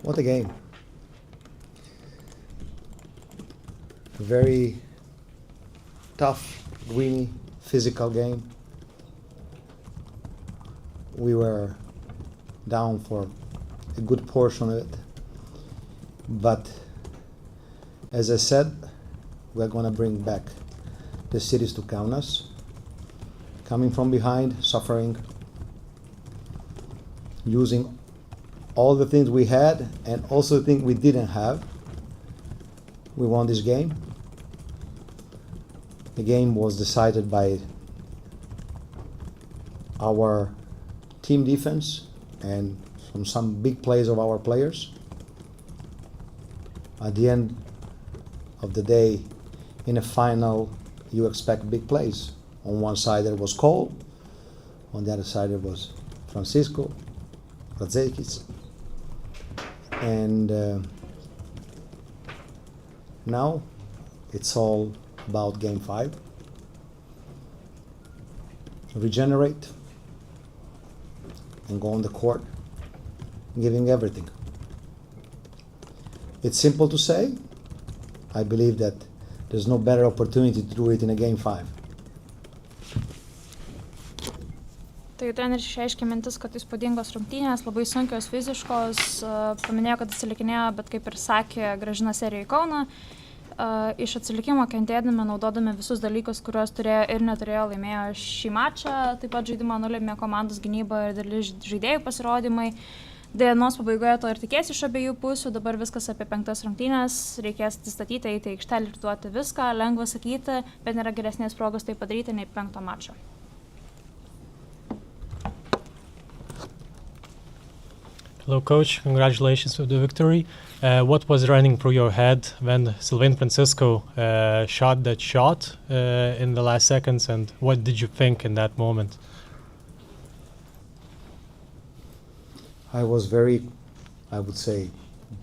What a game. Very tough, greeny, physical game. We were down for a good portion of it. But as I said, we're going to bring back the series to Kaunas. Coming from behind, suffering, using all the things we had and also the things we didn't have. We won this game. The game was decided by our team defense and from some big plays of our players. At the end of the day, in a final, you expect big plays. On one side there was Cole, on the other side there was Francisco, Radzekis. And now it's all about Game 5. Regenerate and go on the court, giving everything. It's simple to say. I believe that there's no better opportunity to do it in a Game 5. Tai treneris išreiškė mintis, kad įspūdingos rungtynės, labai sunkios fiziškos, paminėjo, kad atsilikinėjo, bet kaip ir sakė, grąžina seriją į Kauną. Iš atsilikimo kentėdami, naudodami visus dalykus, kuriuos turėjo ir neturėjo, laimėjo šį mačą. Taip pat žaidimą nulėmė komandos gynyba ir dalis žaidėjų pasirodymai. Dienos pabaigoje to ir tikės iš abiejų pusių, dabar viskas apie 5 rungtynės, reikės atsistatyti, eiti į aikštelę ir duoti viską, lengva sakyti, bet nėra geresnės progos tai padaryti nei 5 mačo. Hello, Coach. Congratulations with the victory. What was running through your head when Sylvain Francisco shot that shot in the last seconds, and what did you think in that moment? I was very, I would say,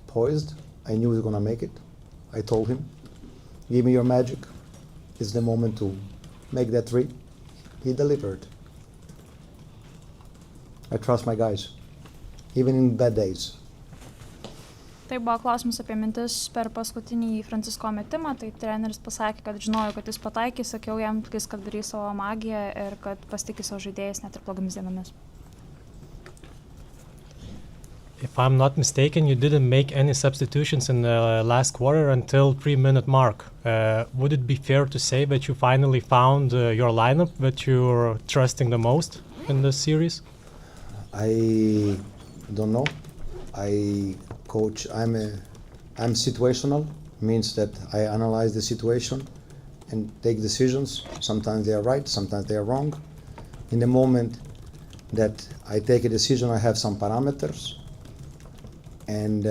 poised. I knew he was going to make it. I told him, give me your magic. It's the moment to make that three. He delivered. I trust my guys, even in bad days. Tai buvo klausimas apie mintis per paskutinį Francisko metimą, tai treneris pasakė, kad žinojo, kad jis pataikė, sakiau jam, kad darys savo magiją ir kad pasitikė savo žaidėjais net ir blogomis dienomis. If I'm not mistaken, you didn't make any substitutions in the last quarter until 3-minute mark. Would it be fair to say that you finally found your lineup that you're trusting the most in this series? I don't know. Coach, I'm situational, means that I analyze the situation and take decisions. Sometimes they are right, sometimes they are wrong. In the moment that I take a decision, I have some parameters. And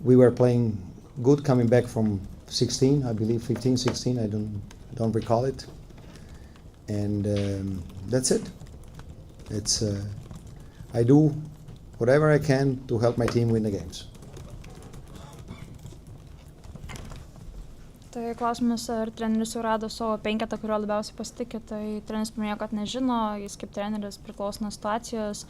we were playing good coming back from 16, I believe 15, 16, I don't recall it. And that's it. It's I do whatever I can to help my team win the games. Tai klausimas, ar treneris jau rado savo penketą, kuriuo labiausiai pasitikė, tai treneris paminėjo, kad nežino, jis kaip treneris priklauso nuo situacijos,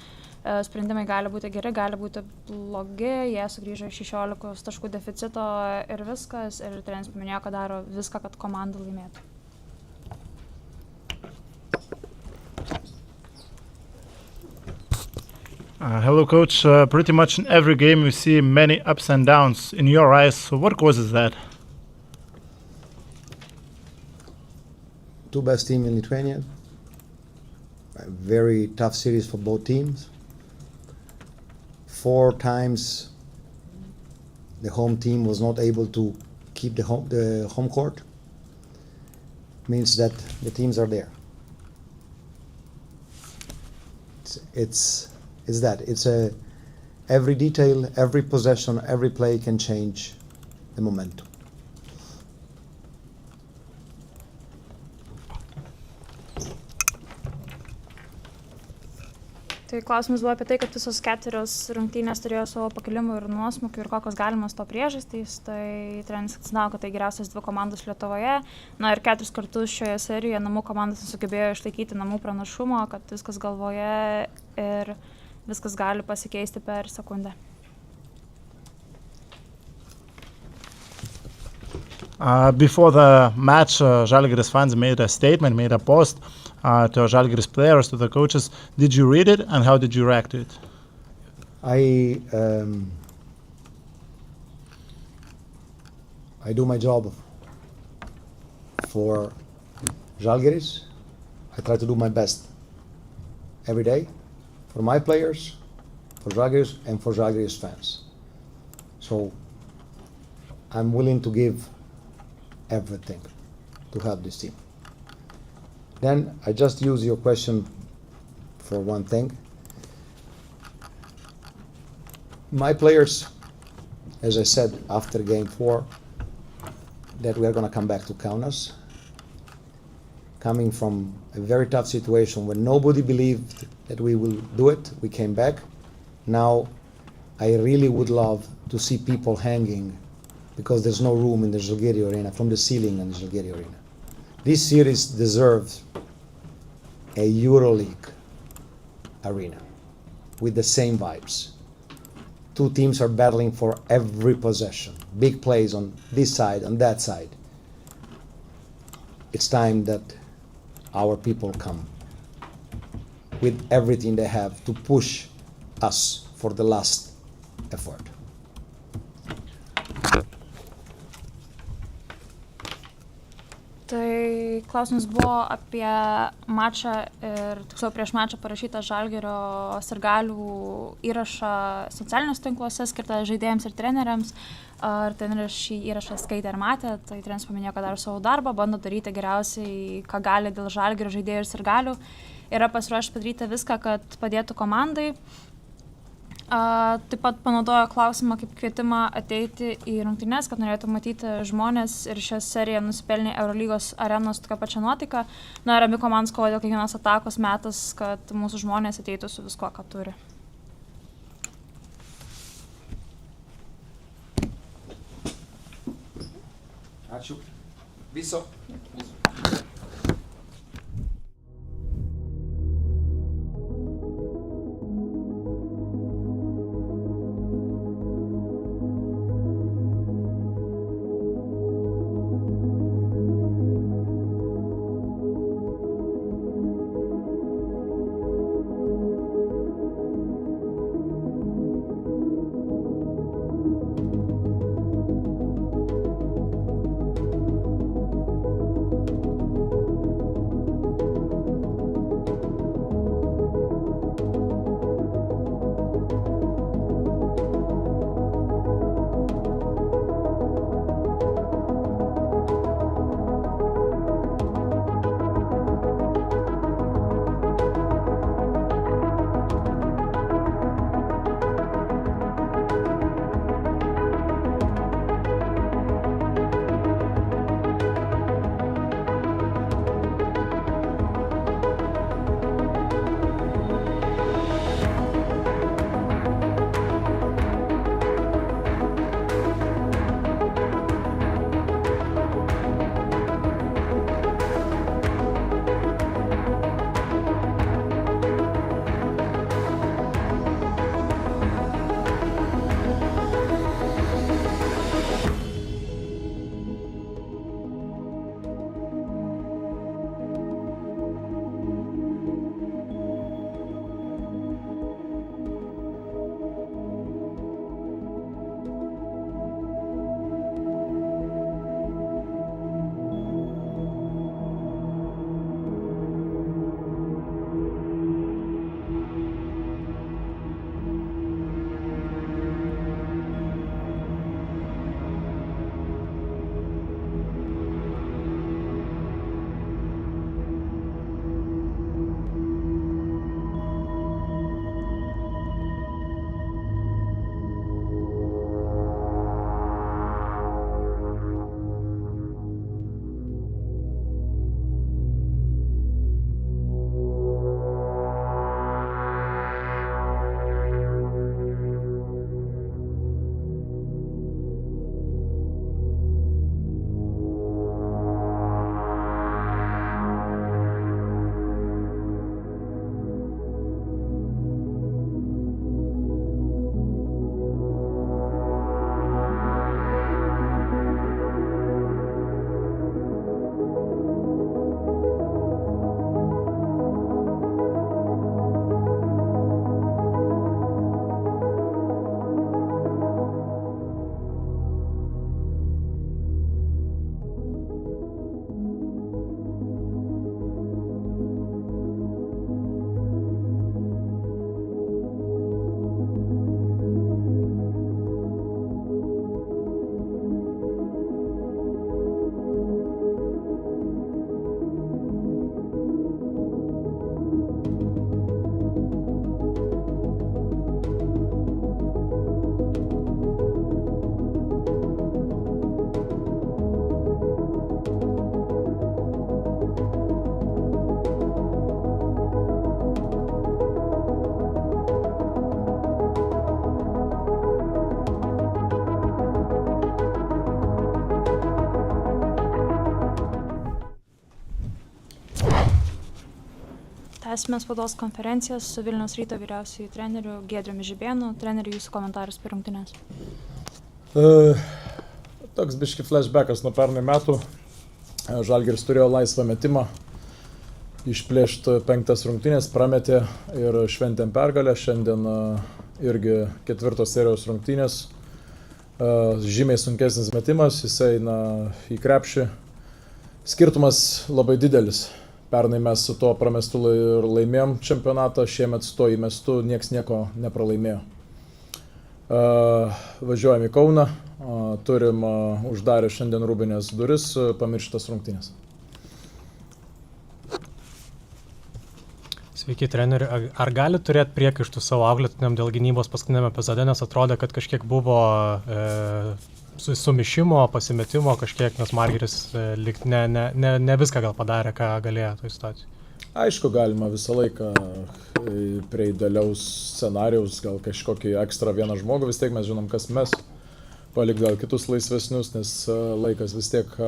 sprendimai gali būti geri, gali būti blogi, jie sugrįžo iš 16 taškų deficito ir viskas, ir treneris paminėjo, kad daro viską, kad komanda laimėtų. Hello, Coach. Pretty much in every game we see many ups and downs. In your eyes, so what causes that? Two best teams in Lithuania. A very tough series for both teams. 4 times the home team was not able to keep the home court. Means that the teams are there. It's every detail, every possession, every play can change the momentum. Tai klausimas buvo apie tai, kad visos 4 rungtynės turėjo savo pakilimų ir nuosmukių ir kokios galimas to priežastys. Tai treneris akcentavo, kad tai geriausias 2 komandos Lietuvoje. Na ir 4 kartus šioje serijoje namų komandos sugebėjo išlaikyti namų pranašumo, kad viskas galvoje ir viskas gali pasikeisti per sekundę. Before the match, Žalgiris fans made a statement, made a post to Žalgiris players, to the coaches. Did you read it, and how did you react to it? I do my job for Žalgiris. I try to do my best every day for my players, for Žalgiris, and for Žalgiris fans. So I'm willing to give everything to help this team. Then I just use your question for one thing. My players, as I said after game 4, that we are going to come back to Kaunas, coming from a very tough situation where nobody believed that we will do it. We came back. Now I really would love to see people hanging, because there's no room in the Žalgirio arena, from the ceiling in the Žalgirio arena. This series deserves a EuroLeague arena with the same vibes. Two teams are battling for every possession, big plays on this side, on that side. It's time that our people come with everything they have to push us for the last effort. Tai klausimas buvo apie mačą ir tiksliau prieš mačą parašytą Žalgirio sirgalių įrašą socialiniuose tinkluose skirtą žaidėjams ir treneriams. Ar treneris šį įrašą skaitė ir matė, tai treneris paminėjo, kad daro savo darbą, bando daryti geriausiai, ką gali dėl Žalgirio žaidėjų ir sirgalių. Yra pasiruošęs padaryti viską, kad padėtų komandai. Taip pat panaudojo klausimą kaip kvietimą ateiti į rungtynes, kad norėtų matyti žmonės ir šią seriją nusipelnė Eurolygos arenos tokia pačia nuotaika. Na ir abi komandos kovoja dėl kiekvienos atakos metas, kad mūsų žmonės ateitų su viskuo, ką turi. Ačiū. Viso. tęsime spaudos konferenciją su Vilniaus Ryto vyriausiuoju treneriu Giedriumi Žibėnu. Treneri, jūsų komentarus per rungtynes. Toks biški flashbackas nuo pernai metų. Žalgiris turėjo laisvą metimą, išplėšti 5 rungtynės, prametė ir šventėm pergalę. Šiandien irgi 4 serijos rungtynės. Žymiai sunkesnis metimas, jisai į krepšį. Skirtumas labai didelis. Pernai mes su to pramestu ir laimėjom čempionatą, šiemet su to įmestu nieks nieko nepralaimėjo. Važiuojam į Kauną, turim uždarę šiandien Rūbinės duris, pamirštas rungtynės. Sveiki, treneri. Ar gali turėti priekaištų savo auklėtiniam dėl gynybos paskutiniame epizode, nes atrodė, kad kažkiek buvo sumišimo, pasimetimo kažkiek, nes Margiris lyg ne viską gal padarė, ką galėjo toj situacijai? Aišku, galima visą laiką prie idealiaus scenarijaus, gal kažkokį ekstra vieną žmogų, vis tiek mes žinom, kas mes, palik gal kitus laisvesnius, nes laikas vis tiek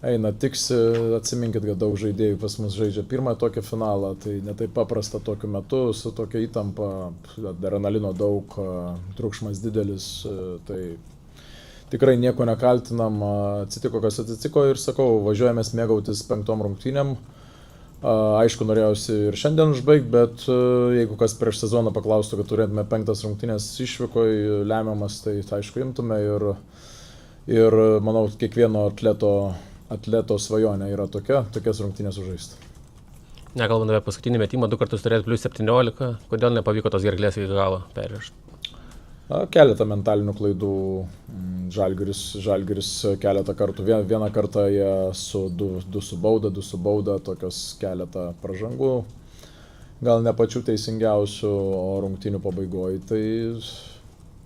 eina tiksi, atsiminkit, kad daug žaidėjų pas mus žaidžia pirmą tokį finalą, tai netai paprasta tokiu metu, su tokia įtampa, adrenalino daug, triukšmas didelis, tai tikrai nieko nekaltinam, atsitiko, kas atsitiko ir sakau, važiuojame mėgautis 5 rungtynėm. Aišku, norėjausi ir šiandien užbaigti, bet jeigu kas prieš sezoną paklaustų, kad turėtume 5 rungtynės išvykoj lemiamas, tai aišku imtume ir manau, kiekvieno atleto svajonė yra tokias rungtynės sužaisti. Nekalbant apie paskutinį metimą, 2 kartus turėti plus 17, kodėl nepavyko tos gerklės iki galo perrišti? Keletą mentalinių klaidų. Žalgiris keletą kartų. Vieną kartą jie du su bauda, tokios keletą pražangų. Gal ne pačių teisingiausių, o rungtynių pabaigoje. Tai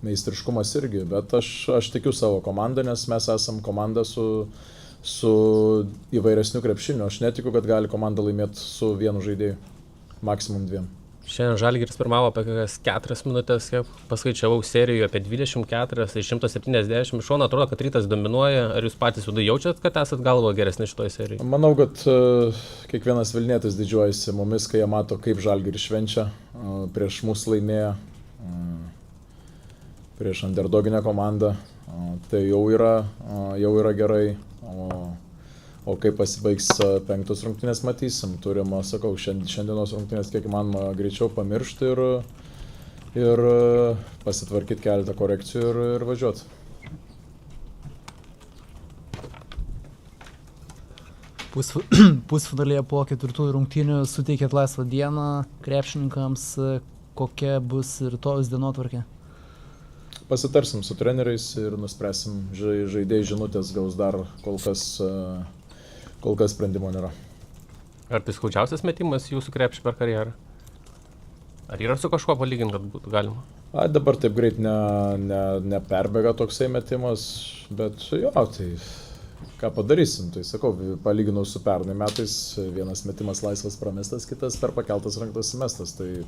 meistriškumas irgi, bet aš tikiu savo komandą, nes mes esam komanda su įvairesniu krepšiniu. Aš netikiu, kad gali komanda laimėti su vienu žaidėju, maksimum 2. Šiandien Žalgiris pirmavo apie 4 minutės, kiek paskaičiavau serijoje apie 24 iš 170. Šono atrodo, kad Rytas dominuoja. Ar jūs patys viduje jaučiat, kad esat galvo geresni šitoje serijoje? Manau, kad kiekvienas Vilnietis didžiuojasi mumis, kai jie mato, kaip Žalgiris švenčia. Prieš mūsų laimėjo, prieš underdoginę komandą. Tai jau yra gerai. O kaip pasibaigs 5 rungtynės matysim. Turim, sakau, šiandienos rungtynės kiek įmanoma greičiau pamiršti ir pasitvarkyti keletą korekcijų ir važiuoti. Pusfinalyje po 4 rungtynių suteikėt laisvą dieną krepšininkams. Kokia bus rytojus dienotvarkė? Pasitarsim su treneriais ir nuspręsim. Žaidėjai žinutės gaus dar kol kas sprendimo nėra. Ar tai skaudžiausias metimas jūsų krepšį per karjerą? Ar yra su kažkuo palyginti, kad būtų galima? Dabar taip greit neperbėga toksai metimas, bet jo, tai ką padarysim, tai sakau, palyginau su pernai metais, vienas metimas laisvas pramestas, kitas per pakeltas ranktas įmestas, tai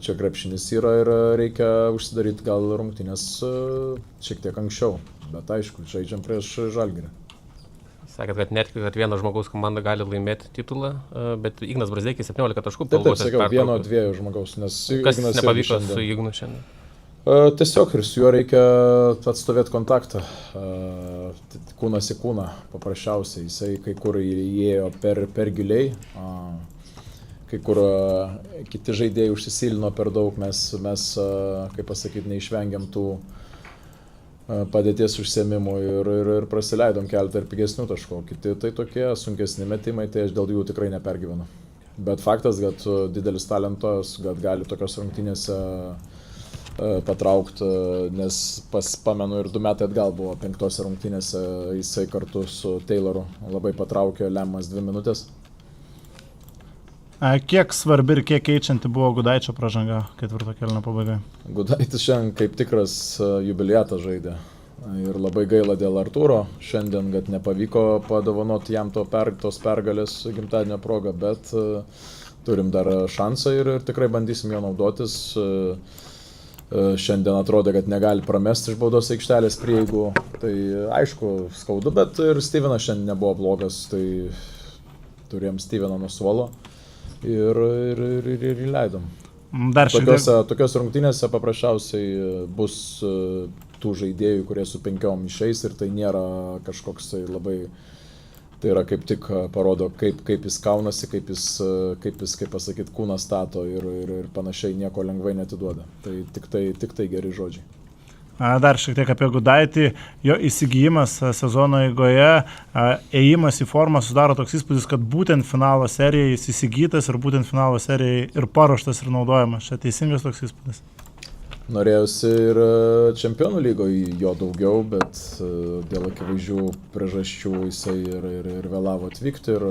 čia krepšinis yra ir reikia užsidaryti gal rungtynės šiek tiek anksčiau, bet aišku, žaidžiam prieš Žalgirį. Sakėt, kad netikiu, kad vieno žmogaus komanda gali laimėti titulą, bet Ignas Brazdeikis 17 taškų. Taip, sakiau, 1-2 žmogaus, nes kas Ignas nepavyko su Ignu šiandien? Tiesiog ir su juo reikia atstovėti kontaktą, kūnas į kūną, paprasčiausiai. Jisai kai kur įėjo per giliai, kai kur kiti žaidėjai užsisilino per daug, mes kaip pasakyti, neišvengiam tų padėties užsiėmimų ir prasileidom keletą ir pigesnių taškų. Kiti tai tokie sunkesni metimai, tai aš dėl jų tikrai nepergyvenu. Bet faktas, kad didelis talentas, kad gali tokios rungtynėse patraukti, nes pamenu ir 2 metai atgal buvo 5 rungtynėse, jisai kartu su Tayloru labai patraukė lemiamas 2 minutės. Kiek svarbi ir kiek keičianti buvo Gudaičio pražanga 4 kėlinio pabaigoje? Gudaitis šiandien kaip tikras jubiliatą žaidė. Ir labai gaila dėl Artūro šiandien, kad nepavyko padovanoti jam tos pergalės gimtadienio progą, bet turim dar šansą ir tikrai bandysim jo naudotis. Šiandien atrodė, kad negali pramesti iš baudos aikštelės prieigų. Tai aišku, skaudu, bet ir Stevenas šiandien nebuvo blogas. Tai turėjom Steveną nuo suolo ir įleidom. Dar šiek tiek. Tokios rungtynėse paprasčiausiai bus tų žaidėjų, kurie su 5 išeis ir tai nėra kažkoks labai, tai yra kaip tik parodo, kaip jis kaunasi, kaip pasakyt, kūną stato ir panašiai, nieko lengvai netiduoda. Tai tik tai geri žodžiai. Dar šiek tiek apie Gudaitį, jo įsigijimas sezono eigoje, ėjimas į formą sudaro toks įspūdis, kad būtent finalo serijai jis įsigytas ir būtent finalo serijai ir paruoštas ir naudojamas. Čia teisingas toks įspūdis? Norėjusi ir Čempionų lygoje jo daugiau, bet dėl akivaizdžių priežasčių jisai ir vėlavo atvykti ir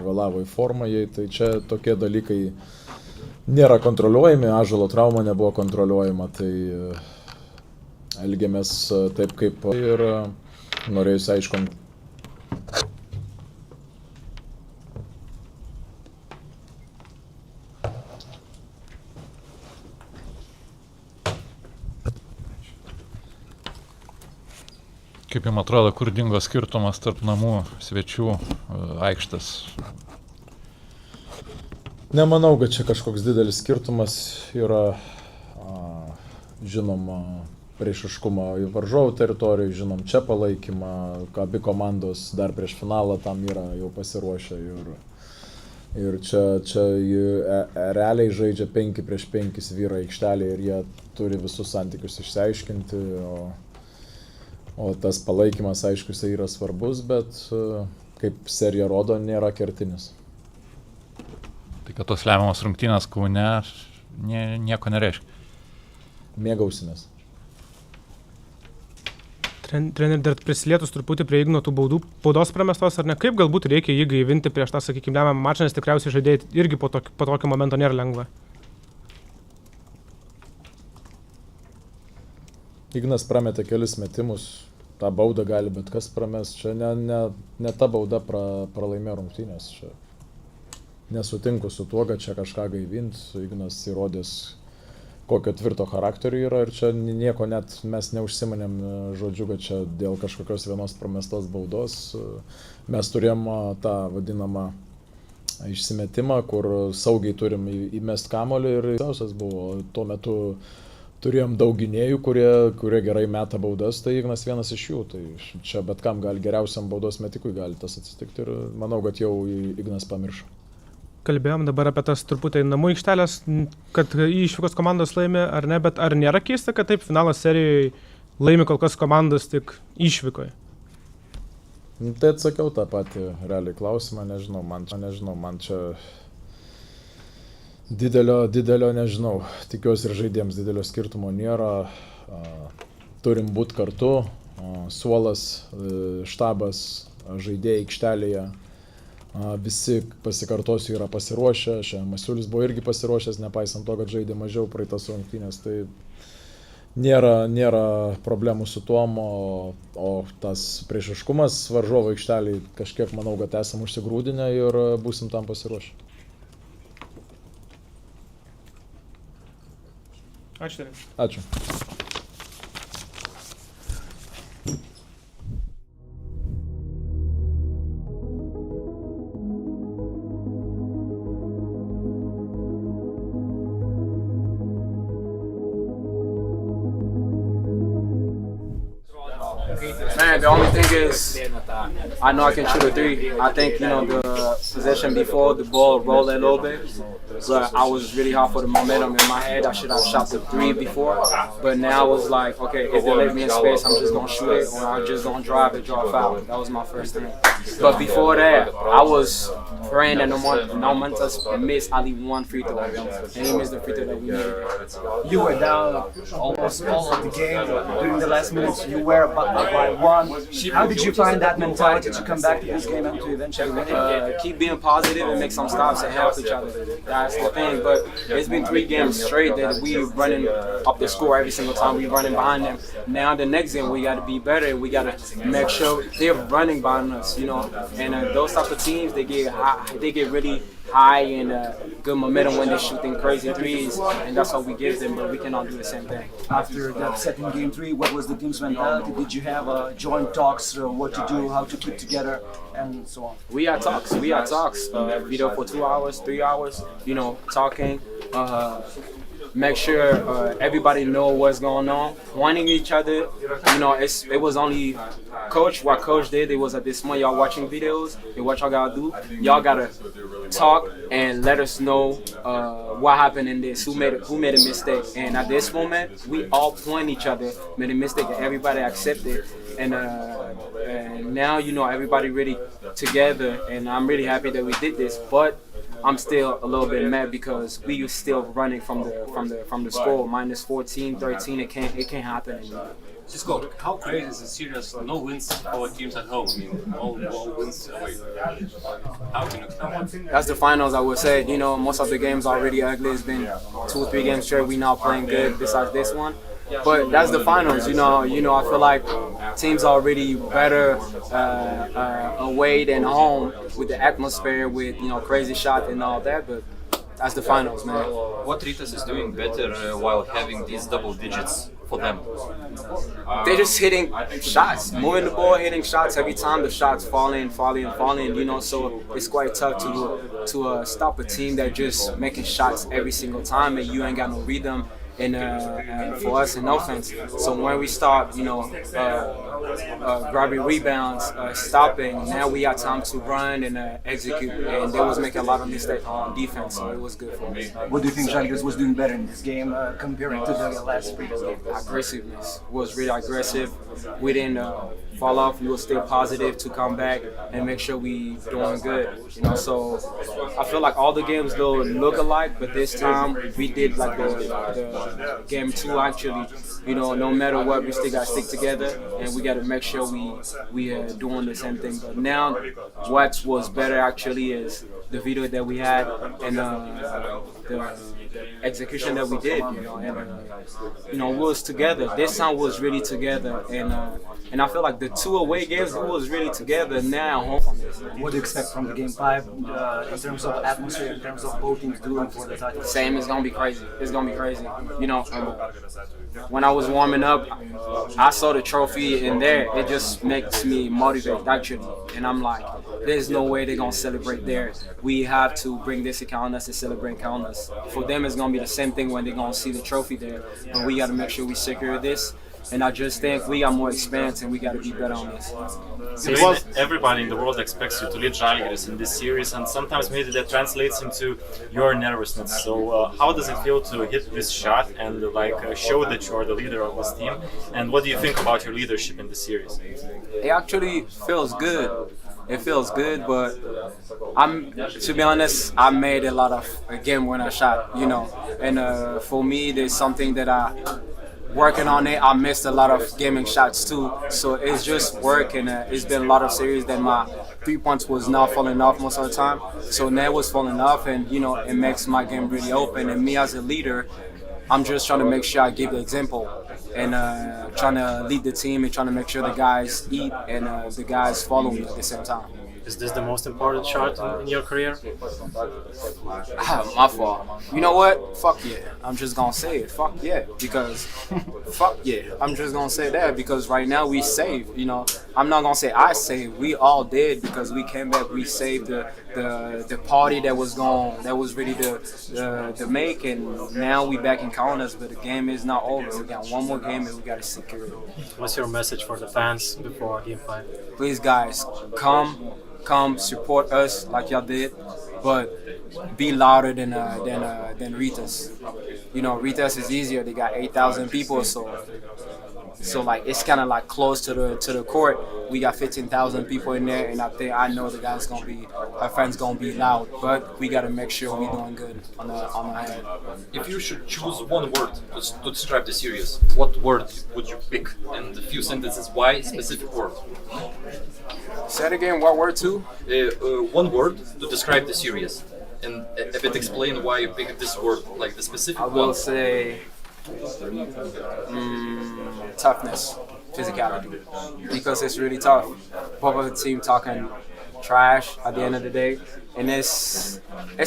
vėlavo į formą, tai čia tokie dalykai nėra kontroliuojami, Ąžuolo trauma nebuvo kontroliuojama, tai elgiamės taip kaip ir norėjus aiškom. Kaip jums atrodo, kur dingo skirtumas tarp namų, svečių, aikštės? Nemanau, kad čia kažkoks didelis skirtumas yra, žinoma, priešiškumą į varžovų teritorijų, žinom, čia palaikymą, abi komandos dar prieš finalą tam yra jau pasiruošę ir čia realiai žaidžia 5 prieš 5 vyrai aikštelėje ir jie turi visus santykius išsiaiškinti, o tas palaikymas, aišku, jisai yra svarbus, bet kaip serija rodo, nėra kertinis. Tai kad tos lemiamos rungtynės Kaune nieko nereiškia. Mėgausimės. Treneri, dar prisilietus truputį prie Igno tų baudos pramestos, ar ne? Kaip galbūt reikia jį gaivinti prieš tą, sakykime, lemiamą mačą, nes tikriausiai žaidėjai irgi po tokio momento nėra lengva. Ignas prametė kelis metimus, tą baudą gali bet kas pramest, čia ne ta bauda pralaimėjo rungtynės, čia nesutinku su tuo, kad čia kažką gaivint, Ignas įrodės, kokio tvirto charakterio yra ir čia nieko net mes neužsimanėm žodžiu, kad čia dėl kažkokios vienos pramestos baudos. Mes turėjom tą vadinamą išsimetimą, kur saugiai turim įmest kamuolį ir įsiausias buvo. Tuo metu turėjom daug gynėjų, kurie gerai meta baudas, tai Ignas vienas iš jų. Tai čia bet kam gali, geriausiam baudos metikui gali tas atsitikti ir manau, kad jau Ignas pamiršo. Kalbėjom dabar apie tas truputį namų aikštelės, kad išvykos komandos laimi ar ne, bet ar nėra keista, kad taip finalo serijoje laimi kol kas komandos tik išvykoje? Tai atsakiau tą patį realiai klausimą, nežinau, man čia didelio nežinau, tikiuosi ir žaidėjams didelio skirtumo nėra, turim būti kartu, suolas, štabas, žaidėjai aikštelėje. Visi, pasikartosiu, yra pasiruošę, Masiulis buvo irgi pasiruošęs, nepaisant to, kad žaidė mažiau praeitas rungtynės, tai nėra problemų su tuom, o tas priešiškumas varžovo aikšteliai kažkiek manau, kad esam užsigrūdinę ir būsim tam pasiruošę. Ačiū. Ačiū. Man, the only thing is, I know I can shoot a three. I think, the possession before, the ball rolled a little bit. But I was really hot for the momentum in my head. I should have shot the three before. But now I was like, okay, if they let me in space, I'm just going to shoot it. Or I'm just going to drive and draw a foul. That was my first thing. But before that, I was praying that no Mantas missed only one free throw. And he missed the free throw that we needed. You were down almost all of the game. During the last minutes, you were up by one. How did you find that mentality to come back to this game and to eventually win it? Keep being positive and make some stops and help each other. That's the thing. But it's been 3 games straight that we running up the score every single time. We running behind them. Now the next game we got to be better. We got to make sure they're running behind us. and those type of teams, they get really high and good momentum when they shoot them crazy threes, and that's what we give them, but we cannot do the same thing. After that second game 3, what was the team's mentality? Did you have joint talks, what to do, how to keep together, and so on? We had talks, video for 2 hours, 3 hours, talking, make sure everybody know what's going on, wanting each other. It was only what coach did. It was at this point, y'all watching videos, and what y'all gotta do, y'all gotta talk and let us know what happened in this, who made a mistake. And at this moment, we all point each other, made a mistake, and everybody accepted. And now, everybody really together, and I'm really happy that we did this, but I'm still a little bit mad because we are still running from the score, minus 14, 13. It can't happen anymore. Cisco, how crazy is the series? No wins for teams at home. I mean, all wins away. How can you explain that? That's the finals, I would say. Most of the games are already ugly. It's been 2 or 3 games straight. We now playing good besides this one. But that's the finals, I feel like teams are already better away than home with the atmosphere, with crazy shot and all that. But that's the finals, man. What Rytas is doing better while having these double digits for them? They're just hitting shots, moving the ball, hitting shots every time. The shots falling. So it's quite tough to stop a team that just making shots every single time, and you ain't got no rhythm. And for us in offense, so when we start, grabbing rebounds, stopping, now we have time to run and execute. And they was making a lot of mistakes on defense, so it was good for us. What do you think Žalgiris was doing better in this game comparing to the last previous game? Aggressiveness was really aggressive. We didn't fall off. We were still positive to come back and make sure we doing good. So I feel like all the games though look alike, but this time we did like the game 2 actually. No matter what, we still got to stick together, and we got to make sure we are doing the same thing. But now, what was better actually is the video that we had and the execution that we did. We was together. This time was really together, and I feel like the 2 away games we was really together. Now home on this. What do you expect from the game 5 in terms of atmosphere, in terms of both teams doing for the title? Same. It's gonna be crazy. It's gonna be crazy. When I was warming up, I saw the trophy in there. It just makes me motivated actually, and I'm like, there's no way they're gonna celebrate there. We have to bring this to Kaunas and celebrate Kaunas. For them, it's gonna be the same thing when they're gonna see the trophy there. But we gotta make sure we secure this. And I just think we got more experience and we got to be better on this. Everybody in the world expects you to lead Žalgiris in this series, and sometimes maybe that translates into your nervousness. So how does it feel to hit this shot and show that you are the leader of this team? And what do you think about your leadership in the series? It actually feels good. It feels good, but to be honest, I made a lot of game winner shot, and for me, there's something that working on it. I missed a lot of gaming shots too, so it's just work, and it's been a lot of series that my 3 points was not falling off most of the time. So now was falling off, and it makes my game really open. And me as a leader, I'm just trying to make sure I give the example and trying to lead the team and trying to make sure the guys eat and the guys follow me at the same time. Is this the most important shot in your career? My fault. You know what? Fuck yeah. I'm just gonna say it. Fuck yeah. Because fuck yeah. I'm just gonna say that because right now we saved. I'm not gonna say I saved. We all did because we came back. We saved the party that was ready to make, and now we back in Kaunas. But the game is not over. We got one more game and we gotta secure it. What's your message for the fans before Game 5? Please, guys, come support us like y'all did, but be louder than Rytas. Rytas is easier. They got 8,000 people, so like it's kind of like close to the court. We got 15,000 people in there, and I know the guys our fans gonna be loud, but we gotta make sure we doing good on the head. If you should choose one word to describe the series, what word would you pick? And a few sentences. Why specific word? Say it again. What word too? One word to describe the series, and a bit explain why you picked this word, like the specific one. I will say toughness. physicality, because it's really tough. Both of the team talking trash at the end of the day, and it's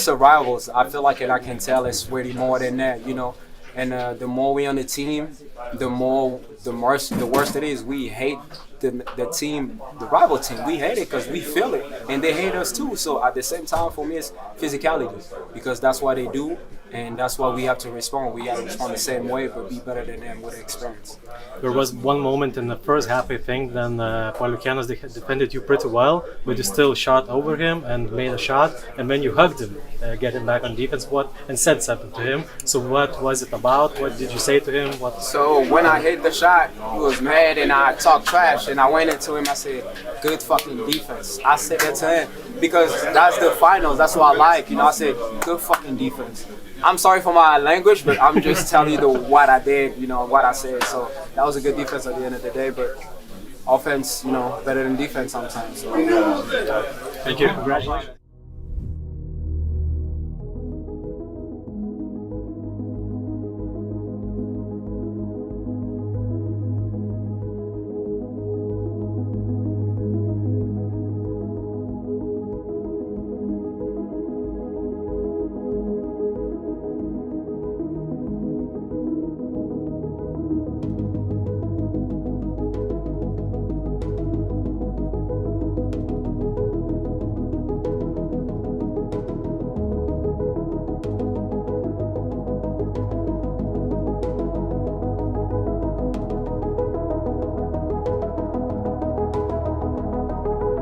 a rivals. I feel like, and I can tell it's really more than that, you know. And the more we on the team, the worse it is. We hate the team, the rival team. We hate it because we feel it, and they hate us too. So at the same time, for me, it's physicality, because that's what they do, and that's why we have to respond. We have to respond the same way, but be better than them with experience. There was one moment in the first half, I think, then Pauliukėnas defended you pretty well, but you still shot over him and made a shot, and when you hugged him, get him back on defense, and said something to him. So what was it about? What did you say to him? So when I hit the shot, he was mad and I talked trash, and I went into him, I said, good fucking defense. I said that to him because that's the finals, that's what I like, you know. I said, good fucking defense. I'm sorry for my language, but I'm just telling you what I did, you know, what I said. So that was a good defense at the end of the day, but offense, you know, better than defense sometimes. So. Thank you. Congratulations.